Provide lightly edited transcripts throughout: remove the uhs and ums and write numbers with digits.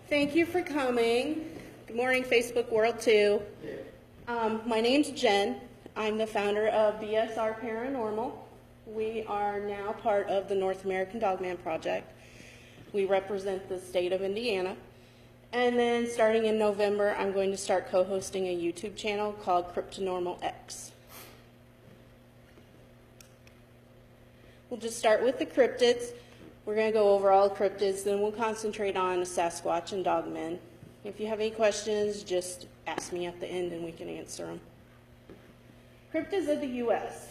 Thank you for coming. Good morning, Facebook world, too. My name's Jen. I'm the founder of BSR Paranormal. We are now part of the North American Dogman Project. We represent the state of Indiana. And then starting in November, I'm going to start co-hosting a YouTube channel called Cryptinormal X. We'll just start with the cryptids. We're going to go over all the cryptids, then we'll concentrate on the Sasquatch and Dogmen. If you have any questions, just ask me at the end and we can answer them. Cryptids of the U.S.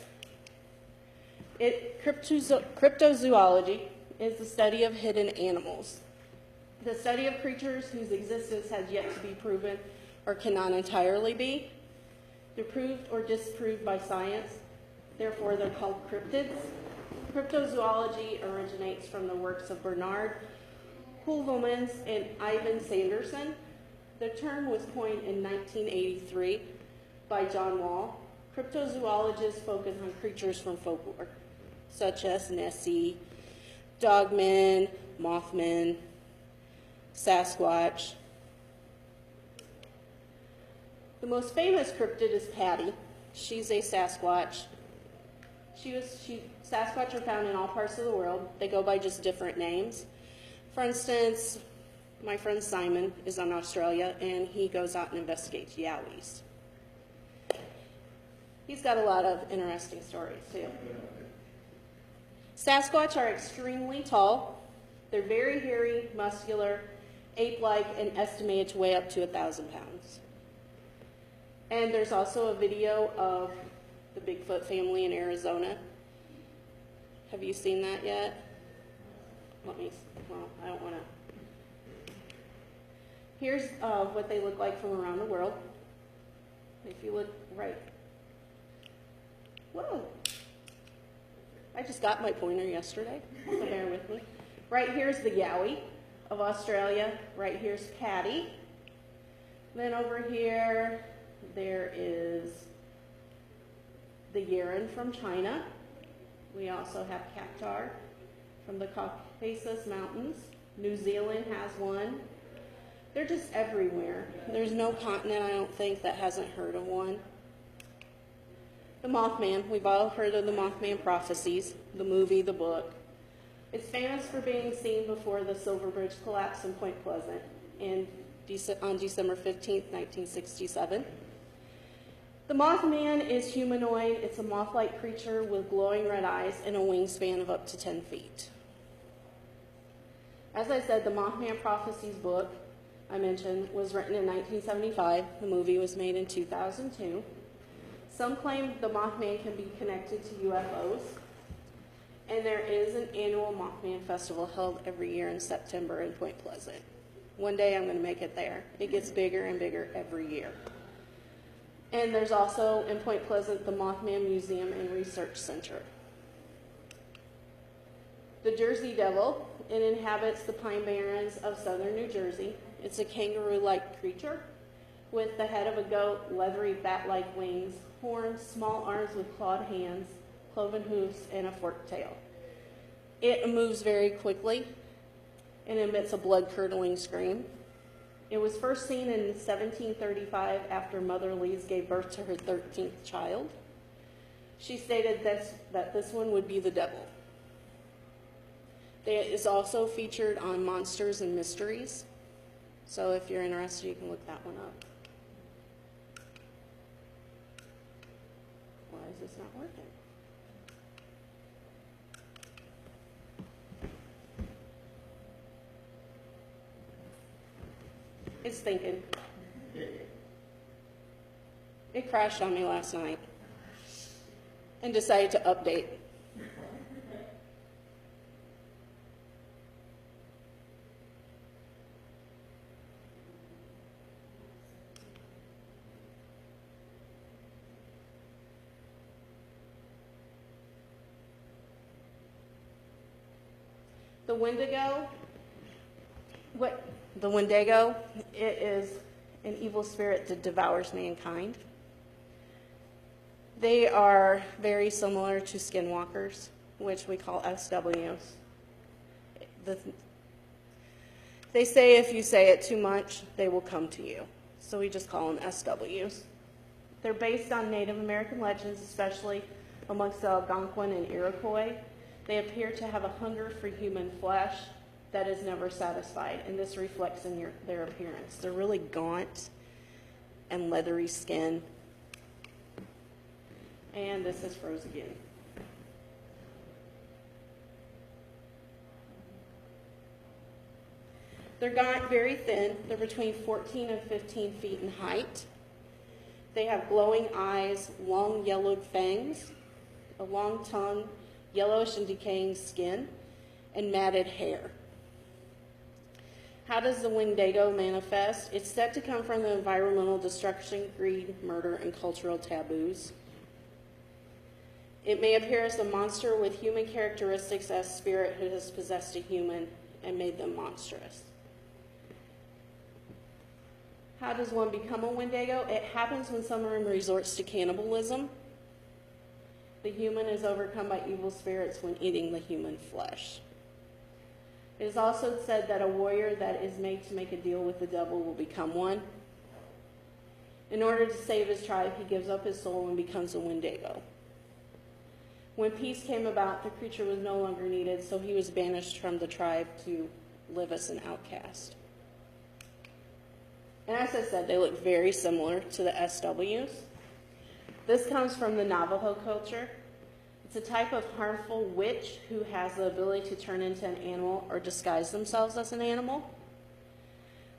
Cryptozoology is the study of hidden animals. The study of creatures whose existence has yet to be proven or cannot entirely be. They're proved or disproved by science, therefore they're called cryptids. Cryptozoology originates from the works of Bernard Heuvelmans and Ivan Sanderson. The term was coined in 1983 by John Wall. Cryptozoologists focus on creatures from folklore, such as Nessie, Dogmen, Mothman, Sasquatch. The most famous cryptid is Patty. She's a Sasquatch. Sasquatch are found in all parts of the world. They go by just different names. For instance, my friend Simon is in Australia, and he goes out and investigates yowies. He's got a lot of interesting stories, too. Sasquatch are extremely tall. They're very hairy, muscular, ape-like, and estimated to weigh up to 1,000 pounds. And there's also a video of the Bigfoot family in Arizona. Have you seen that yet? I don't want to. Here's what they look like from around the world. If you look right. Whoa. I just got my pointer yesterday, so bear with me. Right here's the yowie of Australia. Right here's Patty. Then over here, there is the Yeren from China. We also have cactar from the Caucasus Mountains. New Zealand has one. They're just everywhere. There's no continent, I don't think, that hasn't heard of one. The Mothman. We've all heard of the Mothman prophecies, the movie, the book. It's famous for being seen before the Silver Bridge collapse in Point Pleasant on December 15th, 1967. The Mothman is humanoid. It's a moth-like creature with glowing red eyes and a wingspan of up to 10 feet. As I said, the Mothman Prophecies book I mentioned was written in 1975. The movie was made in 2002. Some claim the Mothman can be connected to UFOs, and there is an annual Mothman festival held every year in September in Point Pleasant. One day I'm going to make it there. It gets bigger and bigger every year. And there's also, in Point Pleasant, the Mothman Museum and Research Center. The Jersey Devil. It inhabits the Pine Barrens of southern New Jersey. It's a kangaroo-like creature with the head of a goat, leathery bat-like wings, horns, small arms with clawed hands, cloven hoofs, and a forked tail. It moves very quickly and emits a blood-curdling scream. It was first seen in 1735 after Mother Lees gave birth to her 13th child. She stated that this one would be the devil. It is also featured on Monsters and Mysteries. So if you're interested, you can look that one up. Why is this not working? It's thinking. It crashed on me last night and decided to update. The Wendigo, it is an evil spirit that devours mankind. They are very similar to skinwalkers, which we call SWs. They say if you say it too much, they will come to you. So we just call them SWs. They're based on Native American legends, especially amongst the Algonquin and Iroquois. They appear to have a hunger for human flesh that is never satisfied, and this reflects in their appearance. They're really gaunt and leathery skin. And this is froze again. They're gaunt, very thin. They're between 14 and 15 feet in height. They have glowing eyes, long yellowed fangs, a long tongue, yellowish and decaying skin, and matted hair. How does the Wendigo manifest? It's said to come from the environmental destruction, greed, murder, and cultural taboos. It may appear as a monster with human characteristics as spirit who has possessed a human and made them monstrous. How does one become a Wendigo? It happens when someone resorts to cannibalism. The human is overcome by evil spirits when eating the human flesh. It is also said that a warrior that is made to make a deal with the devil will become one. In order to save his tribe, he gives up his soul and becomes a Wendigo. When peace came about, the creature was no longer needed, so he was banished from the tribe to live as an outcast. And as I said, they look very similar to the SWs. This comes from the Navajo culture. It's a type of harmful witch who has the ability to turn into an animal or disguise themselves as an animal.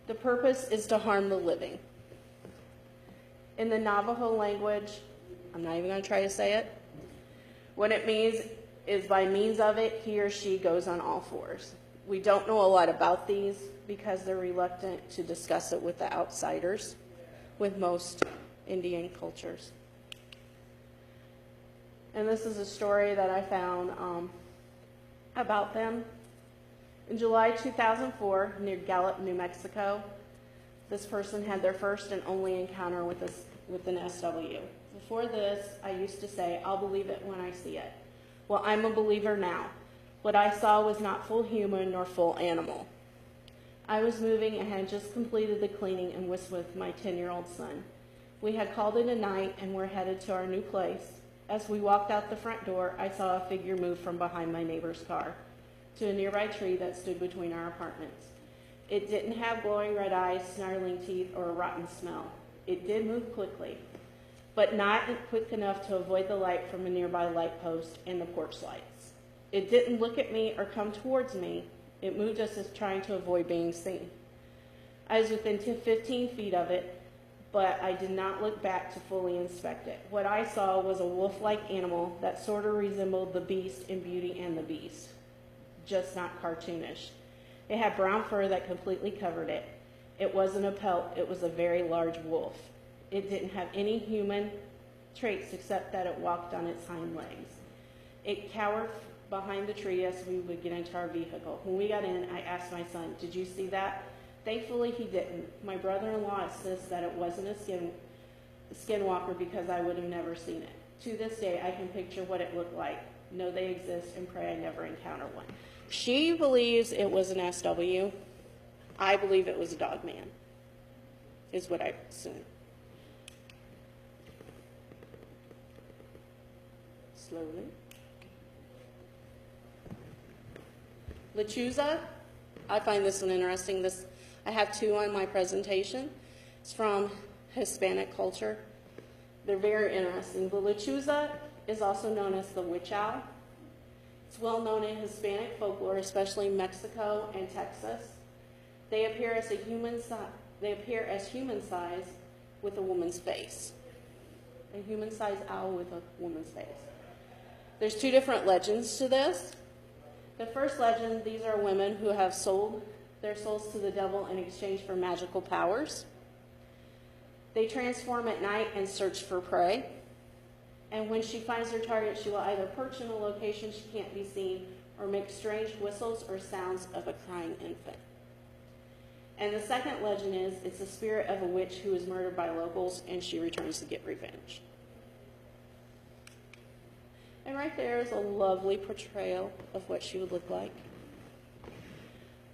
The purpose is to harm the living. In the Navajo language, I'm not even going to try to say it, what it means is by means of it, he or she goes on all fours. We don't know a lot about these because they're reluctant to discuss it with the outsiders, with most Indian cultures. And this is a story that I found about them. In July 2004, near Gallup, New Mexico, this person had their first and only encounter with an SW. Before this, I used to say, I'll believe it when I see it. Well, I'm a believer now. What I saw was not full human nor full animal. I was moving and had just completed the cleaning and was with my 10-year-old son. We had called it a night and were headed to our new place. As we walked out the front door, I saw a figure move from behind my neighbor's car to a nearby tree that stood between our apartments. It didn't have glowing red eyes, snarling teeth, or a rotten smell. It did move quickly, but not quick enough to avoid the light from a nearby light post and the porch lights. It didn't look at me or come towards me. It moved just as trying to avoid being seen. I was within 15 feet of it, but I did not look back to fully inspect it. What I saw was a wolf-like animal that sort of resembled the Beast in Beauty and the Beast, just not cartoonish. It had brown fur that completely covered it. It wasn't a pelt, it was a very large wolf. It didn't have any human traits except that it walked on its hind legs. It cowered behind the tree as we would get into our vehicle. When we got in, I asked my son, "Did you see that?" Thankfully, he didn't. My brother-in-law insists that it wasn't a skinwalker because I would have never seen it. To this day, I can picture what it looked like, know they exist, and pray I never encounter one. She believes it was an SW. I believe it was a dog man, is what I assume. Slowly. Lechuza, I find this one interesting. I have two on my presentation. It's from Hispanic culture. They're very interesting. The lechuza is also known as the witch owl. It's well known in Hispanic folklore, especially Mexico and Texas. They appear as human size with a woman's face. A human-sized owl with a woman's face. There's two different legends to this. The first legend, these are women who have sold their souls to the devil in exchange for magical powers. They transform at night and search for prey. And when she finds her target, she will either perch in a location she can't be seen or make strange whistles or sounds of a crying infant. And the second legend is, it's the spirit of a witch who is murdered by locals and she returns to get revenge. And right there is a lovely portrayal of what she would look like.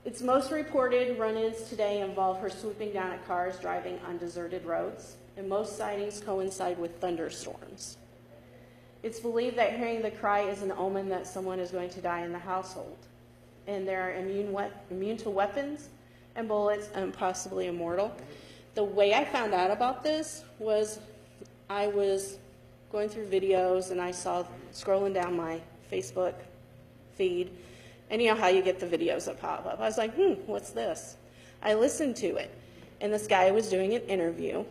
Its most reported run-ins today involve her swooping down at cars driving on deserted roads, and most sightings coincide with thunderstorms. It's believed that hearing the cry is an omen that someone is going to die in the household, and they're immune to weapons and bullets and possibly immortal. The way I found out about this was I was going through videos and I saw scrolling down my Facebook feed, and you know how you get the videos that pop up. I was like, what's this? I listened to it, and this guy was doing an interview,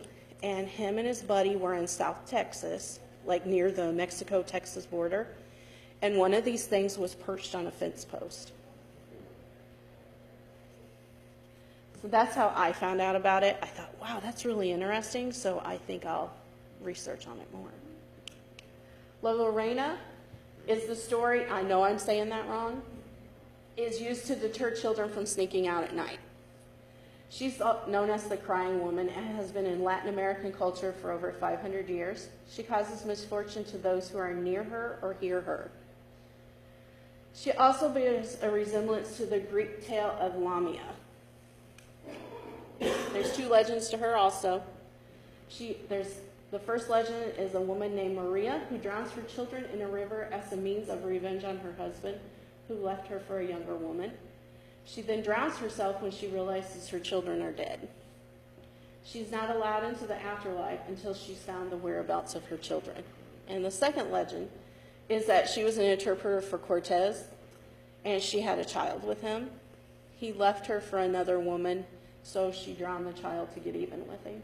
and him and his buddy were in South Texas, like near the Mexico-Texas border, and one of these things was perched on a fence post. So that's how I found out about it. I thought, wow, that's really interesting, so I think I'll research on it more. La Lorena is the story, I know I'm saying that wrong, is used to deter children from sneaking out at night. She's known as the crying woman and has been in Latin American culture for over 500 years. She causes misfortune to those who are near her or hear her. She also bears a resemblance to the Greek tale of Lamia. There's two legends to her also. The first legend is a woman named Maria who drowns her children in a river as a means of revenge on her husband, who left her for a younger woman. She then drowns herself when she realizes her children are dead. She's not allowed into the afterlife until she's found the whereabouts of her children. And the second legend is that she was an interpreter for Cortez, and she had a child with him. He left her for another woman, so she drowned the child to get even with him.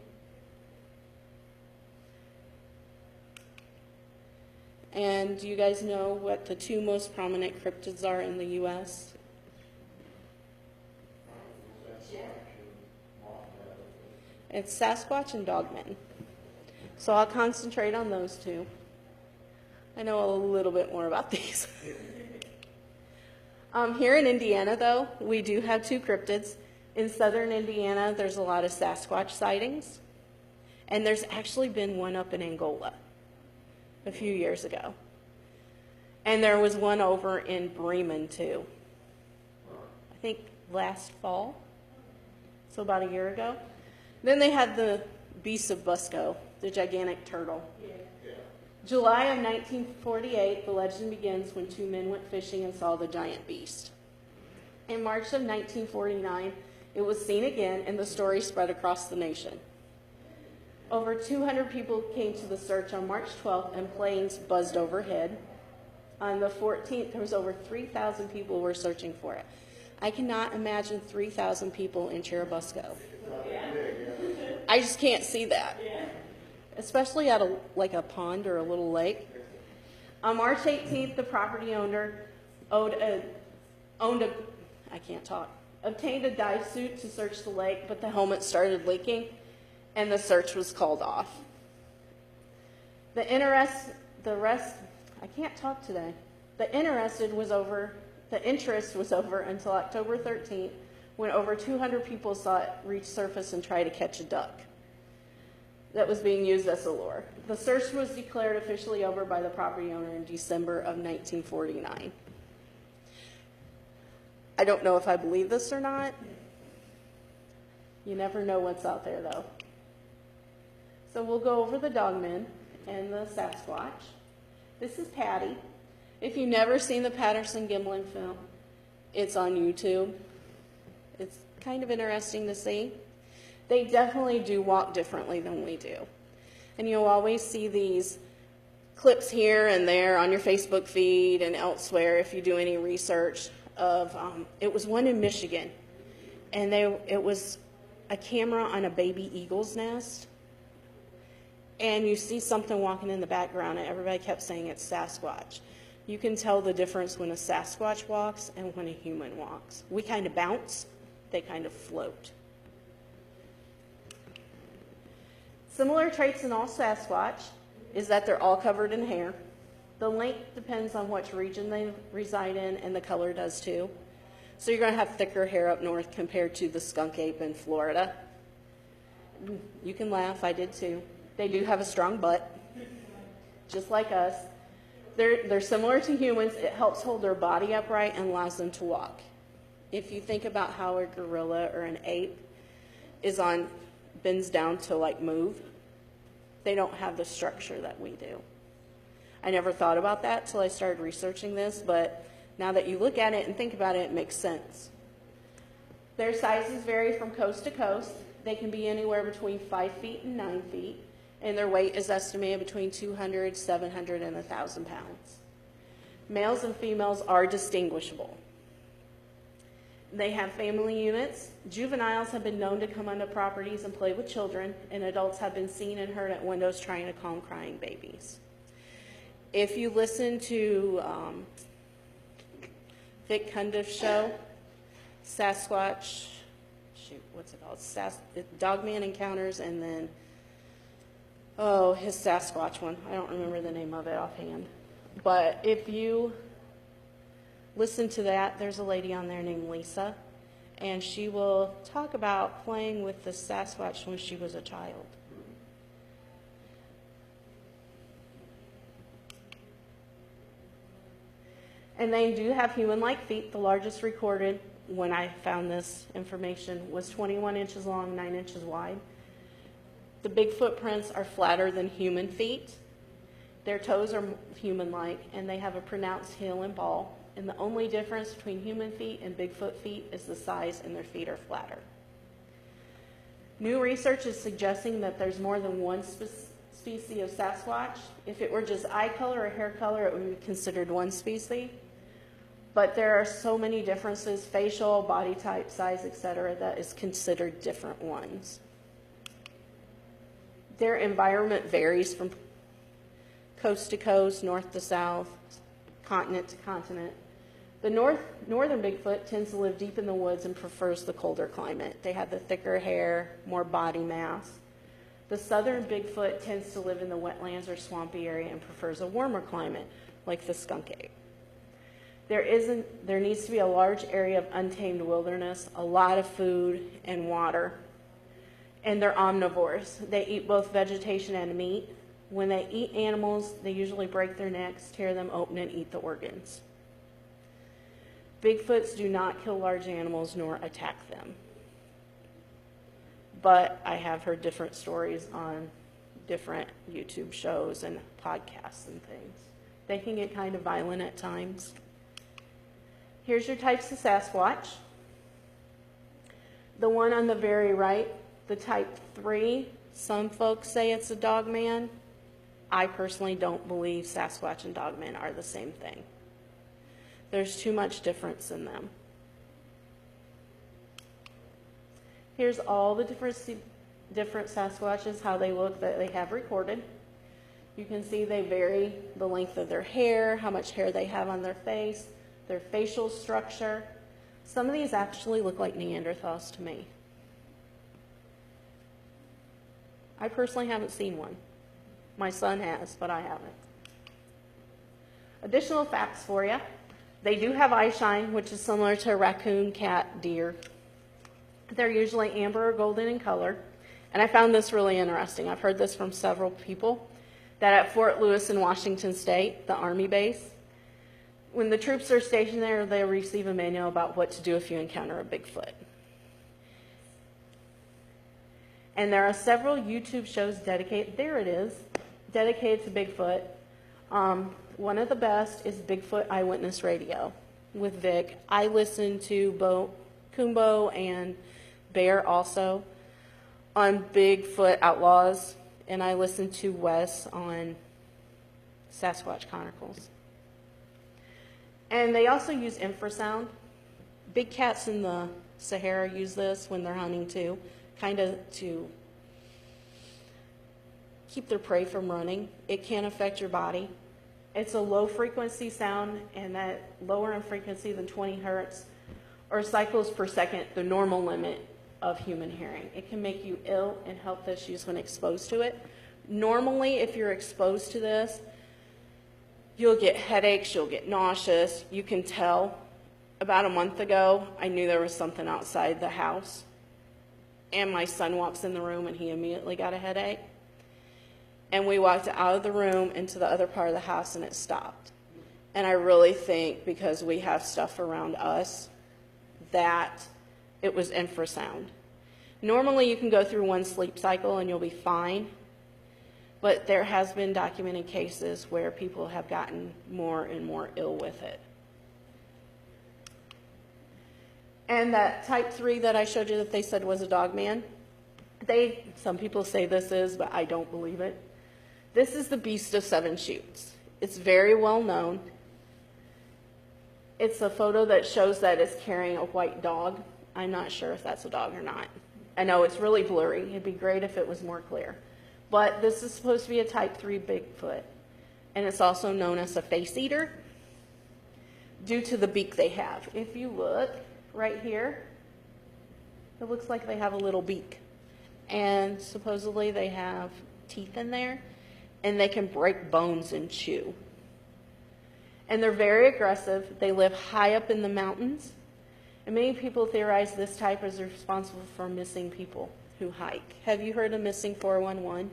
And do you guys know what the two most prominent cryptids are in the U.S.? It's Sasquatch and Dogmen. So I'll concentrate on those two. I know a little bit more about these. Here in Indiana, though, we do have two cryptids. In southern Indiana, there's a lot of Sasquatch sightings. And there's actually been one up in Angola a few years ago. And there was one over in Bremen, too. I think last fall, so about a year ago. Then they had the beast of Busco, the gigantic turtle. July of 1948, the legend begins when two men went fishing and saw the giant beast. In March of 1949, it was seen again, and the story spread across the nation. Over 200 people came to the search on March 12th, and planes buzzed overhead. On the 14th, there was over 3,000 people who were searching for it. I cannot imagine 3,000 people in Churubusco. I just can't see that, especially at a pond or a little lake. On March 18th, the property owner obtained a dive suit to search the lake, but the helmet started leaking, and the search was called off. The interest was over until October 13th, when over 200 people saw it reach surface and try to catch a duck that was being used as a lure. The search was declared officially over by the property owner in December of 1949. I don't know if I believe this or not. You never know what's out there, though. So we'll go over the Dogmen and the Sasquatch. This is Patty. If you've never seen the Patterson-Gimlin film, it's on YouTube. It's kind of interesting to see. They definitely do walk differently than we do. And you'll always see these clips here and there on your Facebook feed and elsewhere if you do any research of, it was one in Michigan, and it was a camera on a baby eagle's nest, and you see something walking in the background, and everybody kept saying it's Sasquatch. You can tell the difference when a Sasquatch walks and when a human walks. We kind of bounce, they kind of float. Similar traits in all Sasquatch is that they're all covered in hair. The length depends on which region they reside in, and the color does too. So you're going to have thicker hair up north compared to the skunk ape in Florida. You can laugh, I did too. They do have a strong butt, just like us. They're similar to humans. It helps hold their body upright and allows them to walk. If you think about how a gorilla or an ape bends down to like move, they don't have the structure that we do. I never thought about that till I started researching this, but now that you look at it and think about it, it makes sense. Their sizes vary from coast to coast. They can be anywhere between 5 feet and 9 feet, and their weight is estimated between 200, 700, and 1,000 pounds. Males and females are distinguishable. They have family units. Juveniles have been known to come onto properties and play with children, and adults have been seen and heard at windows trying to calm crying babies. If you listen to Vic Cundiff's show, Sasquatch, what's it called? Dogman Encounters, and then, his Sasquatch one. I don't remember the name of it offhand. But if you listen to that, there's a lady on there named Lisa, and she will talk about playing with the Sasquatch when she was a child. And they do have human-like feet. The largest recorded when I found this information was 21 inches long, 9 inches wide. The big footprints are flatter than human feet. Their toes are human-like, and they have a pronounced heel and ball. And the only difference between human feet and Bigfoot feet is the size, and their feet are flatter. New research is suggesting that there's more than one species of Sasquatch. If it were just eye color or hair color, it would be considered one species. But there are so many differences, facial, body type, size, etc., that is considered different ones. Their environment varies from coast to coast, north to south, continent to continent. The northern Bigfoot tends to live deep in the woods and prefers the colder climate. They have the thicker hair, more body mass. The southern Bigfoot tends to live in the wetlands or swampy area and prefers a warmer climate, like the skunk ape. There needs to be a large area of untamed wilderness, a lot of food and water, and they're omnivores. They eat both vegetation and meat. When they eat animals, they usually break their necks, tear them open, and eat the organs. Bigfoots do not kill large animals nor attack them. But I have heard different stories on different YouTube shows and podcasts and things. They can get kind of violent at times. Here's your types of Sasquatch. The one on the very right, the type 3, some folks say it's a dogman. I personally don't believe Sasquatch and Dogmen are the same thing. There's too much difference in them. Here's all the different Sasquatches, how they look that they have recorded. You can see they vary the length of their hair, how much hair they have on their face, their facial structure. Some of these actually look like Neanderthals to me. I personally haven't seen one. My son has, but I haven't. Additional facts for you. They do have eye shine, which is similar to a raccoon, cat, deer. They're usually amber or golden in color. And I found this really interesting. I've heard this from several people, that at Fort Lewis in Washington State, the Army base, when the troops are stationed there, they receive a manual about what to do if you encounter a Bigfoot. And there are several YouTube shows dedicated to Bigfoot. One of the best is Bigfoot Eyewitness Radio with Vic. I listen to Kumbo and Bear also on Bigfoot Outlaws, and I listen to Wes on Sasquatch Chronicles. And they also use infrasound. Big cats in the Sahara use this when they're hunting too, kind of to keep their prey from running. It can affect your body. It's a low frequency sound, and that lower in frequency than 20 hertz or cycles per second, the normal limit of human hearing. It can make you ill and health issues when exposed to it. Normally, if you're exposed to this, you'll get headaches, you'll get nauseous. You can tell. About a month ago, I knew there was something outside the house, and my son walks in the room and he immediately got a headache. And we walked out of the room into the other part of the house and it stopped. And I really think because we have stuff around us that it was infrasound. Normally you can go through one sleep cycle and you'll be fine, but there has been documented cases where people have gotten more and more ill with it. And that type 3 that I showed you that they said was a dogman, some people say this is, but I don't believe it. This is the Beast of Seven Chutes. It's very well known. It's a photo that shows that it's carrying a white dog. I'm not sure if that's a dog or not. I know it's really blurry. It'd be great if it was more clear. But this is supposed to be a type 3 Bigfoot. And it's also known as a face eater due to the beak they have. If you look right here, it looks like they have a little beak. And supposedly they have teeth in there, and they can break bones and chew. And they're very aggressive. They live high up in the mountains. And many people theorize this type is responsible for missing people who hike. Have you heard of Missing 411?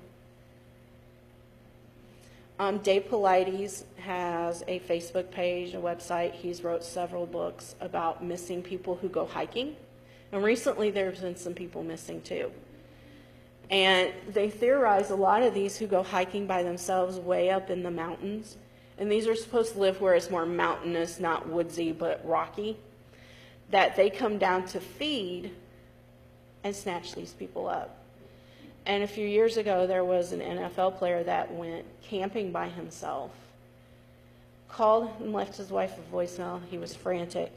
Dave Paulides has a Facebook page, a website. He's wrote several books about missing people who go hiking. And recently there's been some people missing too. And they theorize a lot of these who go hiking by themselves way up in the mountains. And these are supposed to live where it's more mountainous, not woodsy, but rocky. That they come down to feed and snatch these people up. And a few years ago, there was an NFL player that went camping by himself, called and left his wife a voicemail. He was frantic,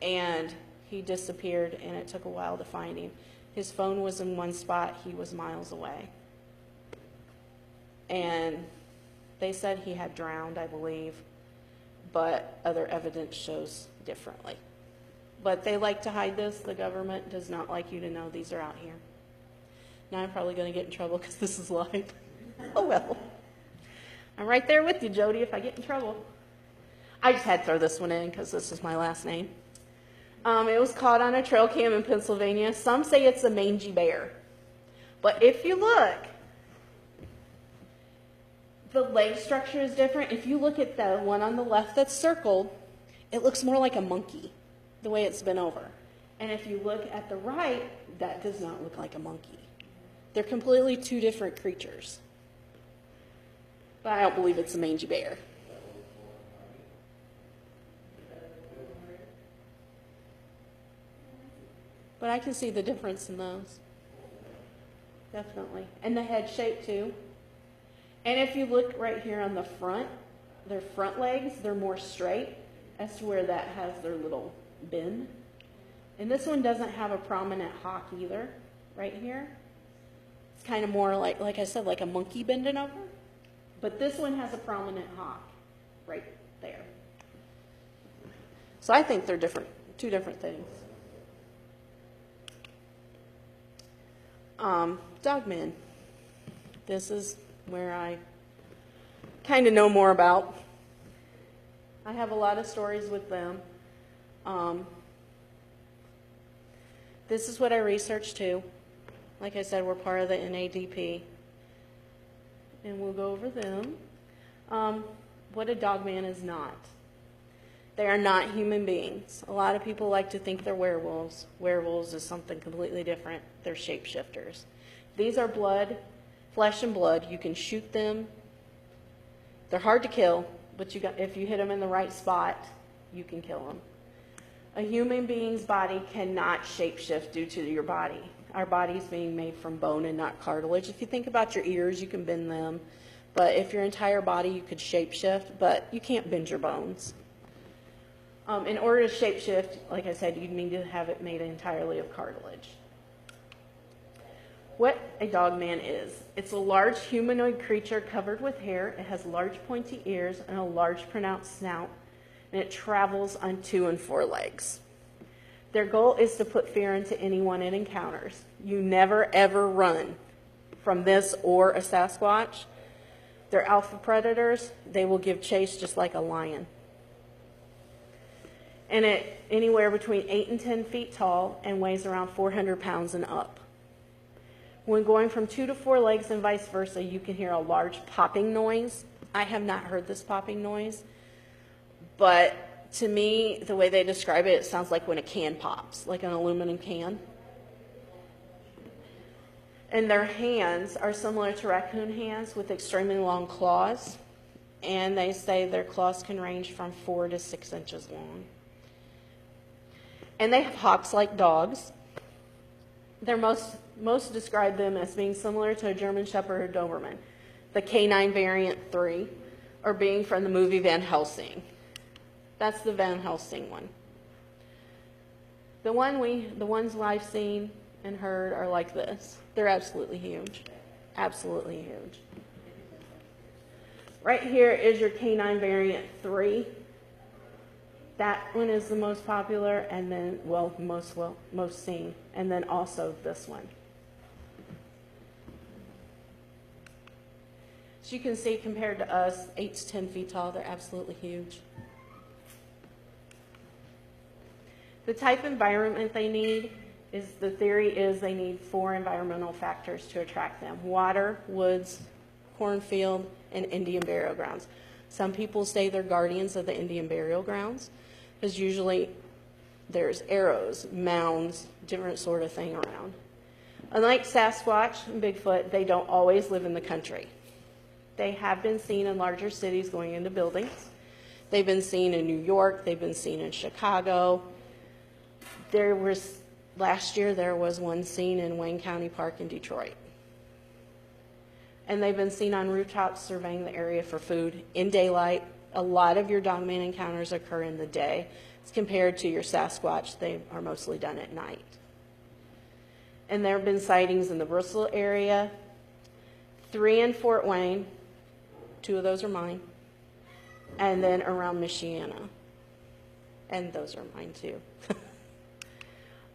and he disappeared, and it took a while to find him. His phone was in one spot. He was miles away. And they said he had drowned, I believe, but other evidence shows differently. But they like to hide this. The government does not like you to know these are out here. Now I'm probably going to get in trouble because this is live. Oh well. I'm right there with you, Jody, if I get in trouble. I just had to throw this one in because this is my last name. It was caught on a trail cam in Pennsylvania. Some say it's a mangy bear. But if you look, the leg structure is different. If you look at the one on the left that's circled, it looks more like a monkey, the way it's been over. And if you look at the right, that does not look like a monkey. They're completely two different creatures. But I don't believe it's a mangy bear. But I can see the difference in those. Definitely. And the head shape too. And if you look right here on the front, their front legs, they're more straight as to where that has their little bend. And this one doesn't have a prominent hock either, right here. It's kind of more like I said, like a monkey bending over. But this one has a prominent hock right there. So I think they're different, two different things. Dogmen. This is where I kind of know more about. I have a lot of stories with them. This is what I researched too. Like I said, we're part of the NADP. And we'll go over them. What a dogman is not. They are not human beings. A lot of people like to think they're werewolves. Werewolves is something completely different. They're shapeshifters. These are flesh and blood. You can shoot them. They're hard to kill, but if you hit them in the right spot, you can kill them. A human being's body cannot shapeshift due to your body. Our body's being made from bone and not cartilage. If you think about your ears, you can bend them. But if your entire body, you could shapeshift, but you can't bend your bones. In order to shapeshift, like I said, you need to have it made entirely of cartilage. What a dogman is. It's a large humanoid creature covered with hair. It has large pointy ears and a large pronounced snout, and it travels on 2 and 4 legs. Their goal is to put fear into anyone it encounters. You never ever run from this or a Sasquatch. They're alpha predators. They will give chase just like a lion. And it's anywhere between 8 and 10 feet tall and weighs around 400 pounds and up. When going from 2 to 4 legs and vice versa, you can hear a large popping noise. I have not heard this popping noise, but to me, the way they describe it, it sounds like when a can pops, like an aluminum can. And their hands are similar to raccoon hands with extremely long claws. And they say their claws can range from 4 to 6 inches long. And they have hops like dogs. They're most describe them as being similar to a German Shepherd or Doberman, the canine variant 3, or being from the movie Van Helsing. That's the Van Helsing one. The ones I've seen and heard are like this. They're absolutely huge. Absolutely huge. Right here is your canine variant 3. That one is the most popular, and then, most seen, and then also this one. As you can see, compared to us, 8 to 10 feet tall, they're absolutely huge. The type of environment they need the theory is they need 4 environmental factors to attract them: water, woods, cornfield, and Indian burial grounds. Some people say they're guardians of the Indian burial grounds, because usually there's arrows, mounds, different sort of thing around. Unlike Sasquatch and Bigfoot, they don't always live in the country. They have been seen in larger cities going into buildings. They've been seen in New York. They've been seen in Chicago. Last year there was one seen in Wayne County Park in Detroit. And they've been seen on rooftops surveying the area for food in daylight. A lot of your dogman encounters occur in the day. As compared to your Sasquatch, they are mostly done at night. And there have been sightings in the Bristol area, 3 in Fort Wayne, 2 of those are mine, and then around Michiana. And those are mine too.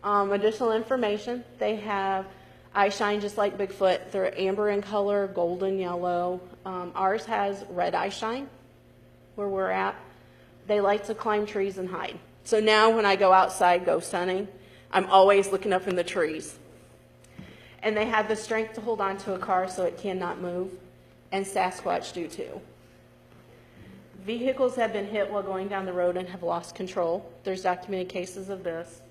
Additional information, they have eye shine just like Bigfoot. They're amber in color, golden yellow. Ours has red eye shine where we're at. They like to climb trees and hide. So now when I go outside ghost hunting, I'm always looking up in the trees. And they have the strength to hold on to a car so it cannot move, and Sasquatch do too. Vehicles have been hit while going down the road and have lost control. There's documented cases of this.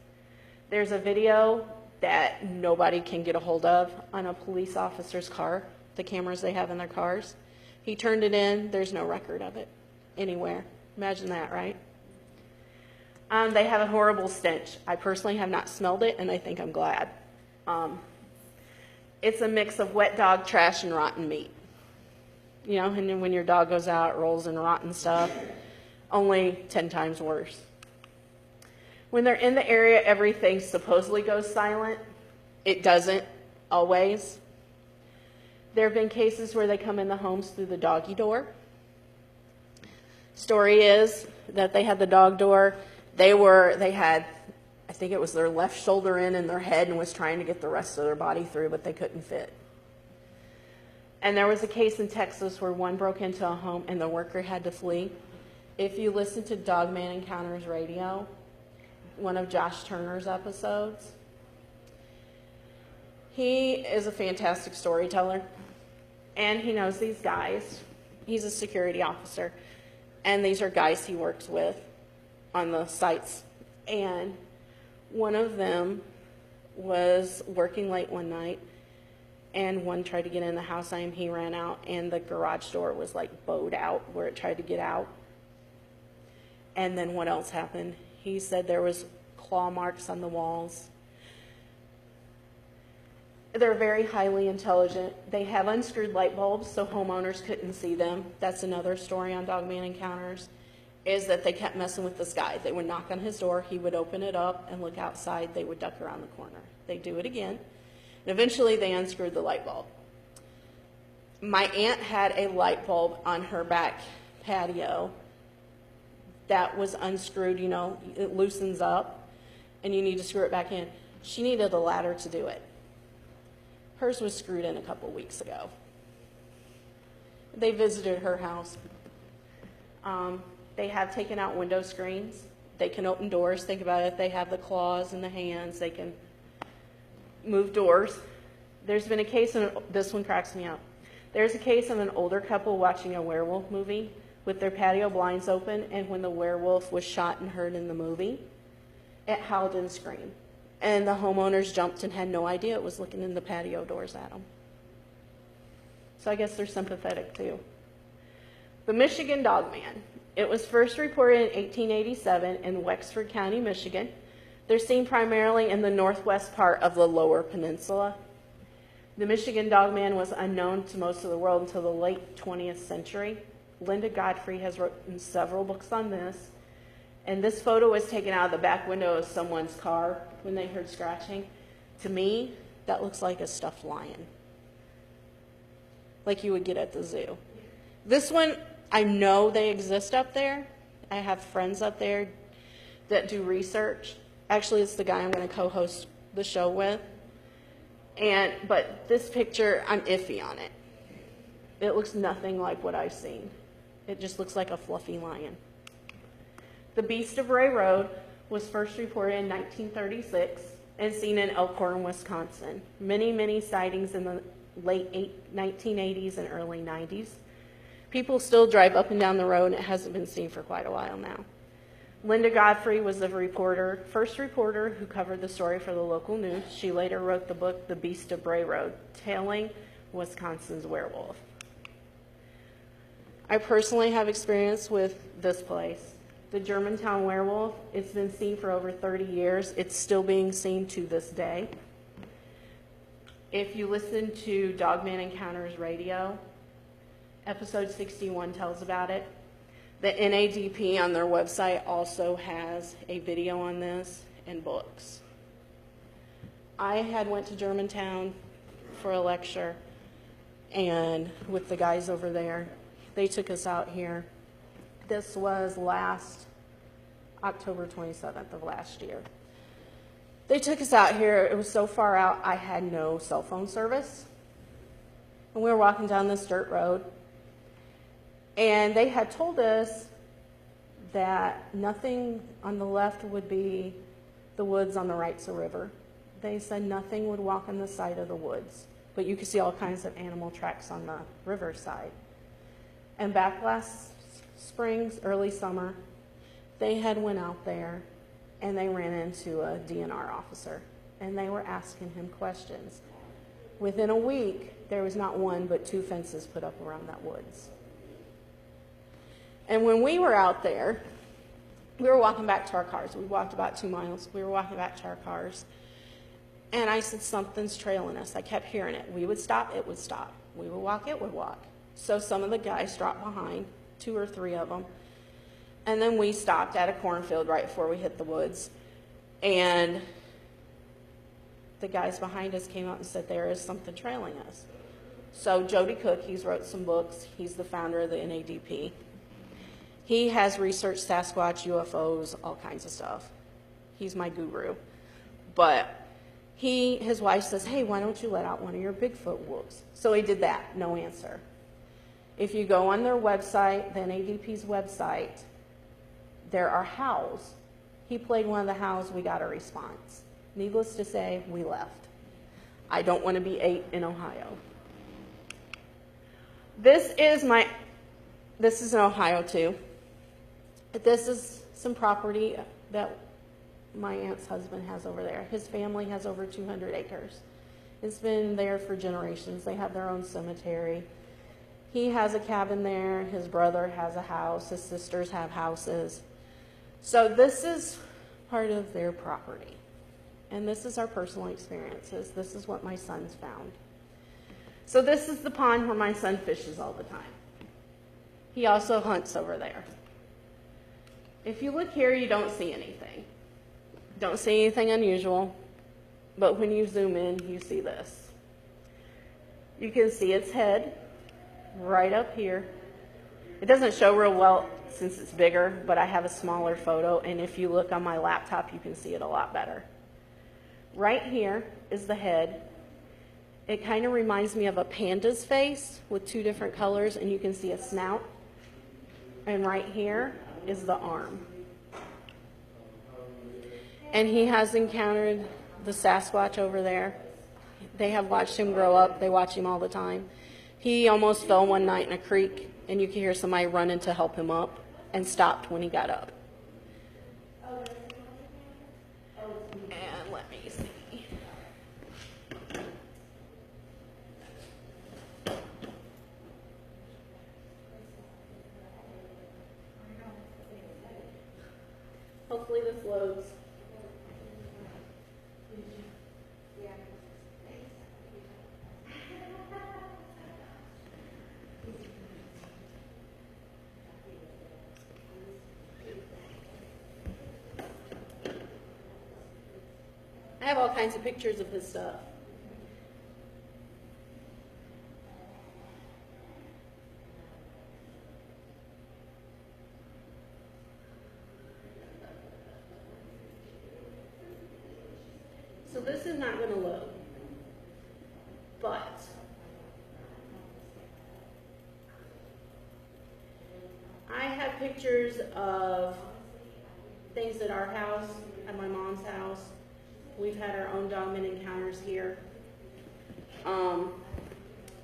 There's a video that nobody can get a hold of on a police officer's car, the cameras they have in their cars. He turned it in. There's no record of it anywhere. Imagine that, right? They have a horrible stench. I personally have not smelled it, and I think I'm glad. It's a mix of wet dog trash and rotten meat. You know, and then when your dog goes out, it rolls in rotten stuff, only 10 times worse. When they're in the area, everything supposedly goes silent. It doesn't always. There have been cases where they come in the homes through the doggy door. Story is that they had the dog door. They had, I think it was their left shoulder in their head and was trying to get the rest of their body through, but they couldn't fit. And there was a case in Texas where one broke into a home and the worker had to flee. If you listen to Dogman Encounters Radio, one of Josh Turner's episodes, he is a fantastic storyteller, and he knows these guys. He's a security officer, and these are guys he works with on the sites. And one of them was working late one night, and one tried to get in the house. He ran out, and the garage door was like bowed out where it tried to get out. And then what else happened? He said there was claw marks on the walls. They're very highly intelligent. They have unscrewed light bulbs so homeowners couldn't see them. That's another story on Dogman Encounters, is that they kept messing with this guy. They would knock on his door. He would open it up and look outside. They would duck around the corner. They'd do it again. And eventually they unscrewed the light bulb. My aunt had a light bulb on her back patio that was unscrewed. You know, it loosens up and you need to screw it back in. She needed a ladder to do it. Hers was screwed in a couple weeks ago. They visited her house. They have taken out window screens. They can open doors. Think about it. They have the claws and the hands. They can move doors. There's been a case, this one cracks me up. There's a case of an older couple watching a werewolf movie with their patio blinds open, and when the werewolf was shot and heard in the movie, it howled and screamed. And the homeowners jumped and had no idea it was looking in the patio doors at them. So I guess they're sympathetic too. The Michigan Dogman. It was first reported in 1887 in Wexford County, Michigan. They're seen primarily in the northwest part of the Lower Peninsula. The Michigan Dogman was unknown to most of the world until the late 20th century. Linda Godfrey has written several books on this. And this photo was taken out of the back window of someone's car when they heard scratching. To me, that looks like a stuffed lion, like you would get at the zoo. This one, I know they exist up there. I have friends up there that do research. Actually, it's the guy I'm going to co-host the show with. But this picture, I'm iffy on it. It looks nothing like what I've seen. It just looks like a fluffy lion. The Beast of Ray Road was first reported in 1936 and seen in Elkhorn, Wisconsin. Many sightings in the late 1980s and early 90s. People still drive up and down the road, and it hasn't been seen for quite a while now. Linda Godfrey was the first reporter who covered the story for the local news. She later wrote the book, The Beast of Bray Road, telling Wisconsin's werewolf. I personally have experience with this place. The Germantown werewolf, it's been seen for over 30 years. It's still being seen to this day. If you listen to Dogman Encounters Radio, episode 61 tells about it. The NADP on their website also has a video on this and books. I had went to Germantown for a lecture, and with the guys over there, they took us out here. This was last October 27th of last year. They took us out here. It was so far out, I had no cell phone service. And we were walking down this dirt road. And they had told us that nothing on the left would be the woods, on the right's a river. They said nothing would walk on the side of the woods, but you could see all kinds of animal tracks on the riverside. And back last spring, early summer, they had went out there and they ran into a DNR officer, and they were asking him questions. Within a week, there was not one but two fences put up around that woods. And when we were out there, we were walking back to our cars. We walked about 2 miles. We were walking back to our cars. And I said, something's trailing us. I kept hearing it. We would stop, it would stop. We would walk, it would walk. So some of the guys dropped behind, 2 or 3 of them. And then we stopped at a cornfield right before we hit the woods. And the guys behind us came out and said, there is something trailing us. So Jody Cook, he's wrote some books. He's the founder of the NADP. He has researched Sasquatch, UFOs, all kinds of stuff. He's my guru. But his wife says, hey, why don't you let out one of your Bigfoot wolves? So he did that. No answer. If you go on their website, the NADP's website, there are howls. He played one of the howls. We got a response. Needless to say, we left. I don't want to be 8 in Ohio. This is in Ohio too. This is some property that my aunt's husband has over there. His family has over 200 acres. It's been there for generations. They have their own cemetery. He has a cabin there. His brother has a house. His sisters have houses. So this is part of their property. And this is our personal experiences. This is what my son's found. So this is the pond where my son fishes all the time. He also hunts over there. If you look here, you don't see anything. Don't see anything unusual. But when you zoom in, you see this. You can see its head right up here. It doesn't show real well since it's bigger, but I have a smaller photo, and if you look on my laptop, you can see it a lot better. Right here is the head. It kind of reminds me of a panda's face with 2 different colors, and you can see a snout. And right here is the arm. And he has encountered the Sasquatch over there. They have watched him grow up. They watch him all the time. He almost fell one night in a creek, and you could hear somebody running to help him up, and stopped when he got up. And let me see. Hopefully this loads. I have all kinds of pictures of his stuff. So this is not going to load, but I have pictures of things at our house, at my mom's house. We've had our own dogman encounters here.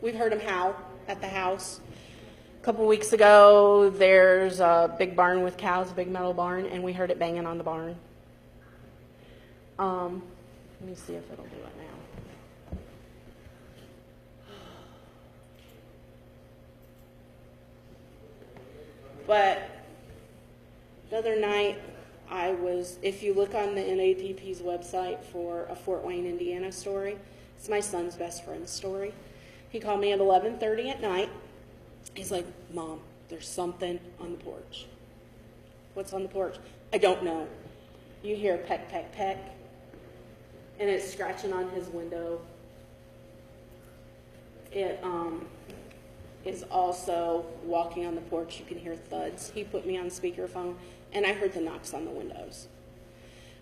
We've heard them howl at the house. A couple weeks ago, there's a big barn with cows, a big metal barn, and we heard it banging on the barn. Let me see if it'll do it now. But the other night, if you look on the NAPP's website for a Fort Wayne, Indiana story, it's my son's best friend's story. He called me at 11:30 at night. He's like, Mom, there's something on the porch. What's on the porch? I don't know. You hear peck, peck, peck, and it's scratching on his window. It is also walking on the porch. You can hear thuds. He put me on speakerphone, and I heard the knocks on the windows.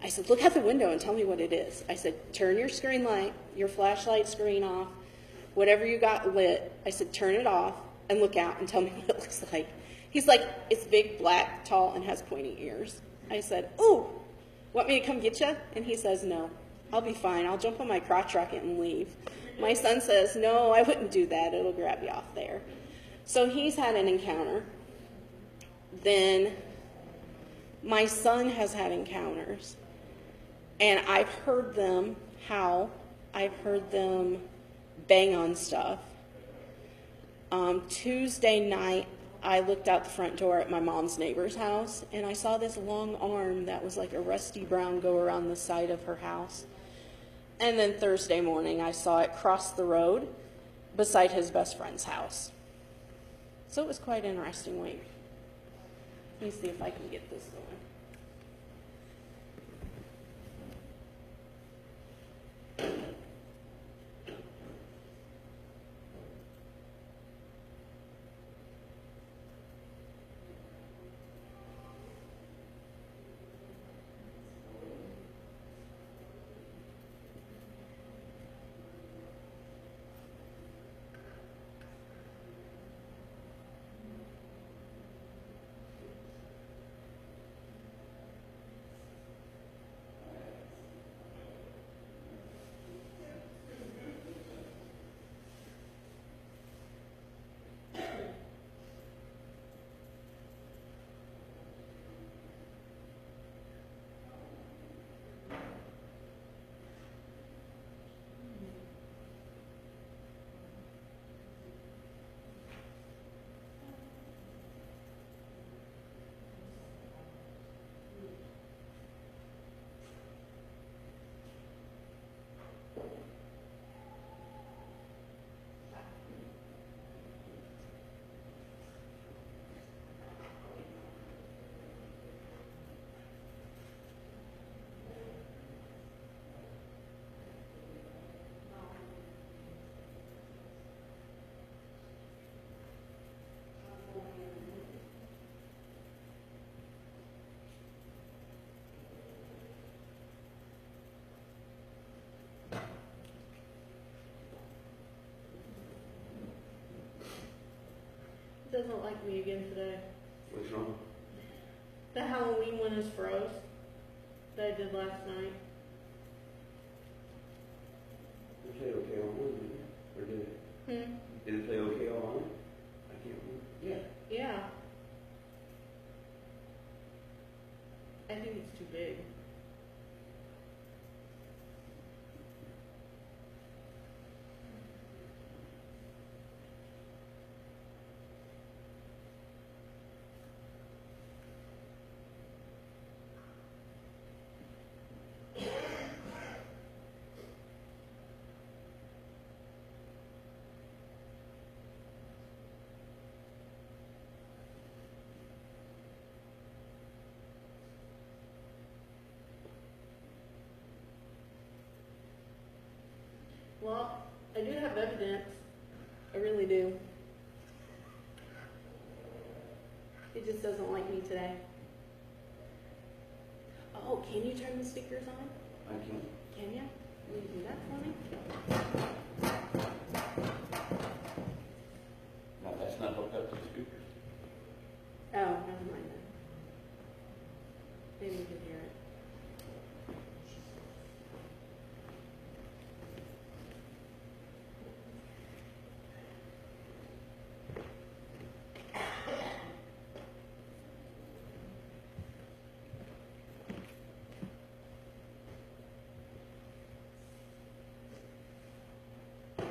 I said, look out the window and tell me what it is. I said, turn your screen light, your flashlight screen off, whatever you got lit. I said, turn it off and look out and tell me what it looks like. He's like, it's big, black, tall, and has pointy ears. I said, oh, want me to come get you? And he says, no, I'll be fine. I'll jump on my crotch rocket and leave. My son says, no, I wouldn't do that. It'll grab you off there. So he's had an encounter. Then my son has had encounters. And I've heard them howl. I've heard them bang on stuff. Tuesday night, I looked out the front door at my mom's neighbor's house, and I saw this long arm that was like a rusty brown go around the side of her house. And then Thursday morning, I saw it cross the road beside his best friend's house. So it was quite an interesting week. Let me see if I can get this going. Doesn't like me again today. What's wrong? The Halloween one is froze that I did last night. Did it play okay on one? Or did it? Hmm? Did it play okay Well, I do have evidence. I really do. It just doesn't like me today. Oh, can you turn the speakers on? I can. Can you? Will you do that for me? No, that's not hooked up to the speakers. Oh, never mind then. Maybe you can hear it.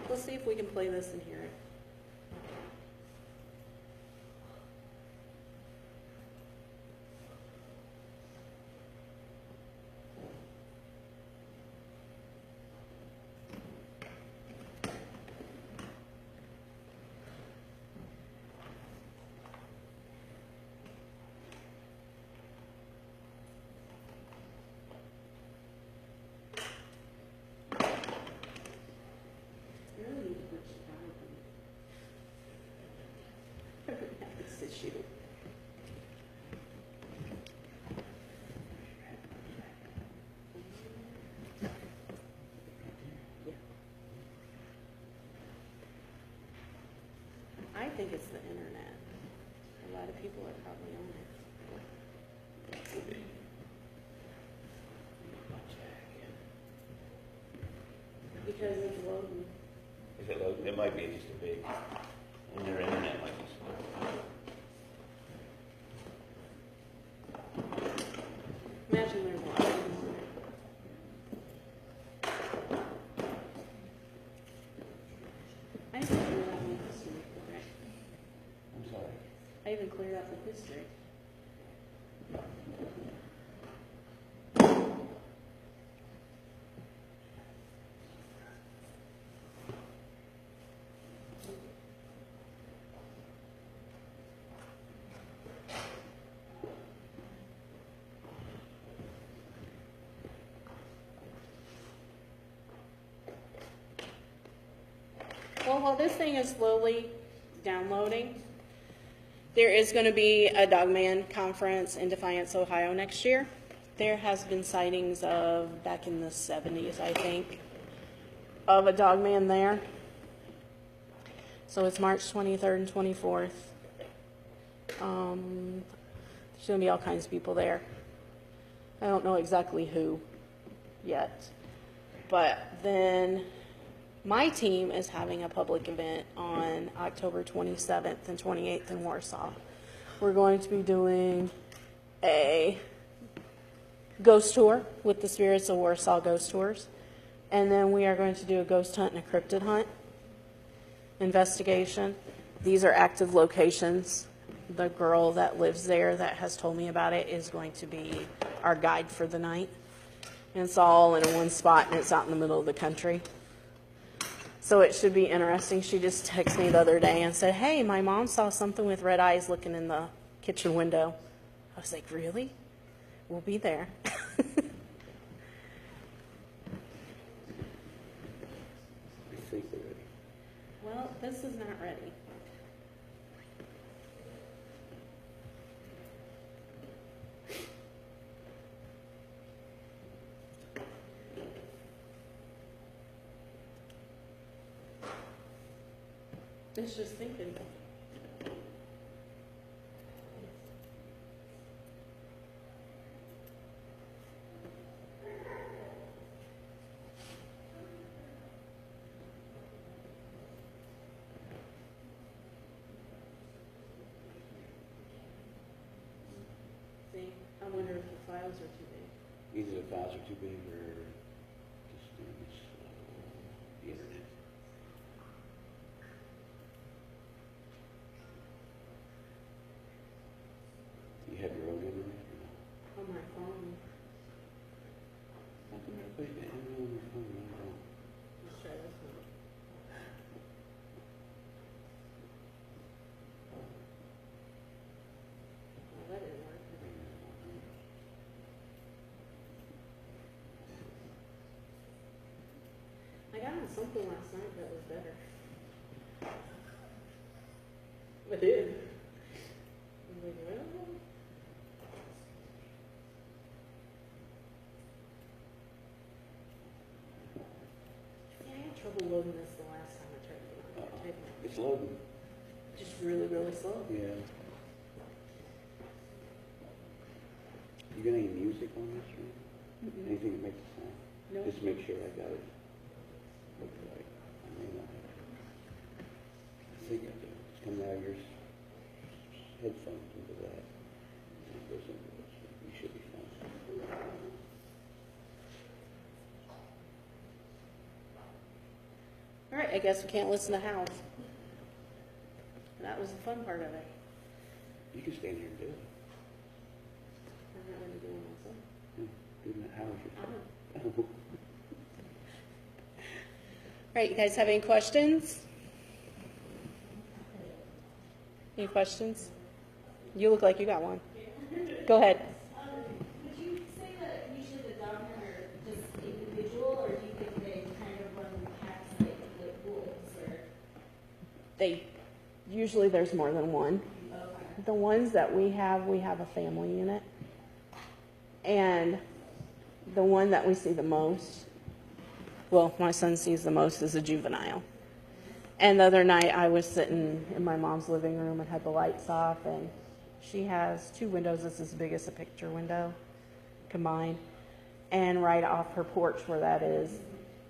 Let's see if we can play this and hear it. This issue. Yeah. I think it's the internet. A lot of people are probably on it. Could be. Because it's loading. Is it low? It might be just a big, and their internet might be slow. Imagine there's a lot of people on it. I even cleared out my history. I'm sorry. I even cleared out the history. Well, while this thing is slowly downloading, there is going to be a Dogman conference in Defiance, Ohio next year. There has been sightings of, back in the 70s, I think, of a Dogman there. So it's March 23rd and 24th. There's going to be all kinds of people there. I don't know exactly who yet. But then my team is having a public event on October 27th and 28th in Warsaw. We're going to be doing a ghost tour with the Spirits of Warsaw Ghost Tours. And then we are going to do a ghost hunt and a cryptid hunt investigation. These are active locations. The girl that lives there that has told me about it is going to be our guide for the night. And it's all in one spot, and it's out in the middle of the country. So it should be interesting. She just texted me the other day and said, hey, my mom saw something with red eyes looking in the kitchen window. I was like, really? We'll be there. I think they're ready. Well, this is not ready. It's just thinking. See, I wonder if the files are too big. Either the files are too big or just the internet. You have your own internet or no? On my phone. How come I put the internet on your phone? I don't know. Let's try this one. Well, that didn't work. had something last night that was better. I did. I'm like, well. Yeah, I had trouble loading this the last time I tried to get on it. It's loading. Just really, really slow. Yeah. You got any music on this, right? Anything that makes a sound? No. Just make sure I got it. Look right. I may not have. I think I do. It's coming out of your headphones into that. And it goes into this. You should be fine. All right, I guess we can't listen to House. That was the fun part of it. You can stand here and do it. I'm not going to do it myself. Yeah. Do that. How is your All right, you guys have any questions? Any questions? You look like you got one. Go ahead. Would you say that usually the dogmen are just individual, or do you think they kind of run packs like wolves, or? Usually there's more than one. Okay. The ones that we have a family unit. And the one that we see the most, well, my son sees the most, is a juvenile. And the other night I was sitting in my mom's living room and had the lights off, and she has 2 windows that's as big as a picture window combined. And right off her porch where that is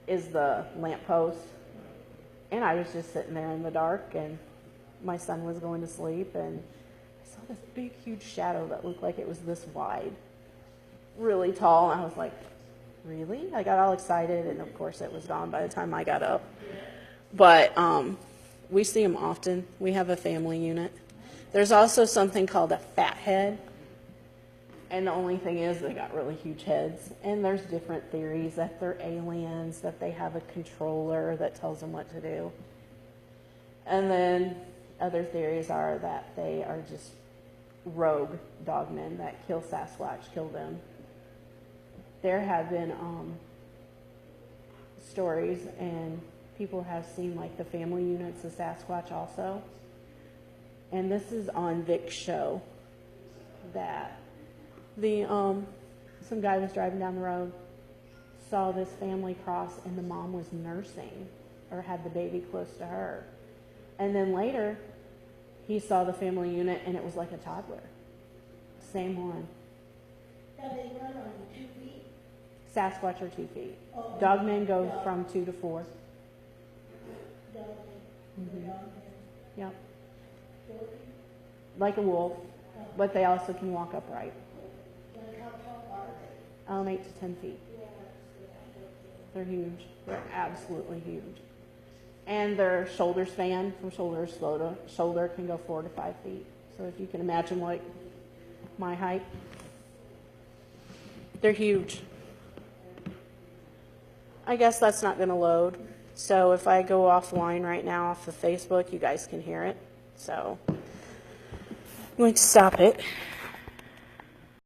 the lamppost. And I was just sitting there in the dark, and my son was going to sleep, and I saw this big, huge shadow that looked like it was this wide, really tall, and I was like, really? I got all excited, and of course it was gone by the time I got up. But we see them often. We have a family unit. There's also something called a fat head, and the only thing is they got really huge heads, and there's different theories that they're aliens, that they have a controller that tells them what to do. And then other theories are that they are just rogue dogmen that kill Sasquatch, kill them. There have been stories, and people have seen like the family units of Sasquatch also. And this is on Vic's show, that some guy was driving down the road, saw this family cross, and the mom was nursing or had the baby close to her. And then later, he saw the family unit, and it was like a toddler. Same one. Now they run on 2 feet? Sasquatch are 2 feet. Oh. Dogmen go from 2 to 4. Dogmen. Mhm. Dogmen. Yep. 4 feet? Like a wolf, but they also can walk upright. Like how tall are they? 8 to 10 feet. Yeah. They're huge. They're absolutely huge. And their shoulder span from shoulder to shoulder can go 4 to 5 feet. So if you can imagine like my height, they're huge. I guess that's not going to load. So if I go offline right now off of Facebook, you guys can hear it. So I'm going to stop it.